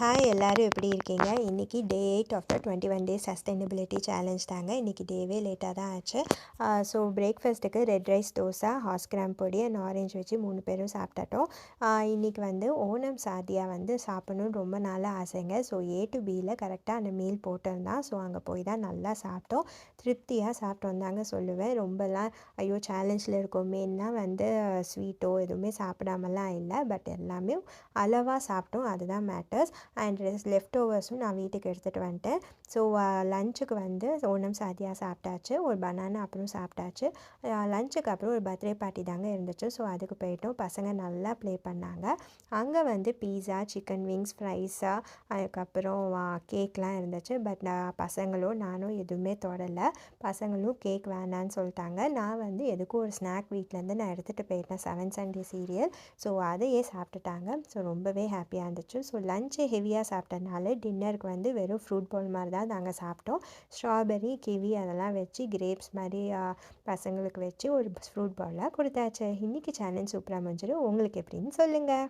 Hi எல்லாரும் எப்படி இருக்கீங்க? இன்றைக்கி day 8 of the 21 days sustainability challenge தாங்க. இன்றைக்கி டேவே லேட்டாக தான் ஆச்சு. ஸோ பிரேக்ஃபாஸ்ட்டுக்கு red rice dosa, horse gram பொடி அண்ட் ஆரஞ்சு வச்சு 3 பேரும் சாப்பிட்டுட்டோம். இன்றைக்கி வந்து ஓணம் சாதியா வந்து சாப்பிடணுன்னு ரொம்ப நாளாக ஆசைங்க. ஸோ ஏ டு பியில் கரெக்டாக அந்த மீல் போட்டிருந்தான். ஸோ அங்கே போய் தான் நல்லா சாப்பிட்டோம். திருப்தியாக சாப்பிட்டோம் தாங்க சொல்லுவேன். ரொம்பலாம் ஐயோ சேலஞ்சில் இருக்கோமேன்னா வந்து ஸ்வீட்டோ எதுவுமே சாப்பிடாமலாம் இல்லை. பட் எல்லாமே அளவாக சாப்பிட்டோம். அதுதான் மேட்டர்ஸ். அண்ட் லெஃப்ட் ஓவர்ஸும் நான் வீட்டுக்கு எடுத்துகிட்டு வந்துட்டேன். ஸோ லஞ்சுக்கு வந்து ஓணம் சாதியா சாப்பிட்டாச்சு. ஒரு பனானா அப்புறம் சாப்பிட்டாச்சு. லஞ்சுக்கு அப்புறம் ஒரு பர்த்டே பார்ட்டி தாங்க இருந்துச்சு. ஸோ அதுக்கு போயிட்டோம். பசங்க நல்லா ப்ளே பண்ணாங்க. அங்கே வந்து பீஸா, சிக்கன் விங்ஸ், ஃப்ரைஸா, அதுக்கப்புறம் கேக்லாம் இருந்துச்சு. பட் பசங்களும் நானும் எதுவுமே தொடலை. பசங்களும் கேக் வேணான்னு சொல்லிட்டாங்க. நான் வந்து எதுக்கும் ஒரு ஸ்நாக் வீட்டிலேருந்து நான் எடுத்துகிட்டு போயிட்டேன், 7 சண்டே சீரியல். ஸோ அதையே சாப்பிட்டுட்டாங்க. ஸோ ரொம்பவே ஹாப்பியாக இருந்துச்சு. ஸோ லஞ்சு ஹெவியாக சாப்பிட்டனால டின்னருக்கு வந்து வெறும் ஃப்ரூட் பவுல் மாதிரி தான் நாங்கள் சாப்பிட்டோம். ஸ்ட்ராபெர்ரி, கிவி அதெல்லாம் வச்சு கிரேப்ஸ் மாதிரி பசங்களுக்கு வச்சு ஒரு ஃப்ரூட் பவுலாக கொடுத்தாச்சு. இன்றைக்கி சேலஞ்ச் சூப்பராக முடிஞ்சிடும். உங்களுக்கு எப்படின்னு சொல்லுங்கள்.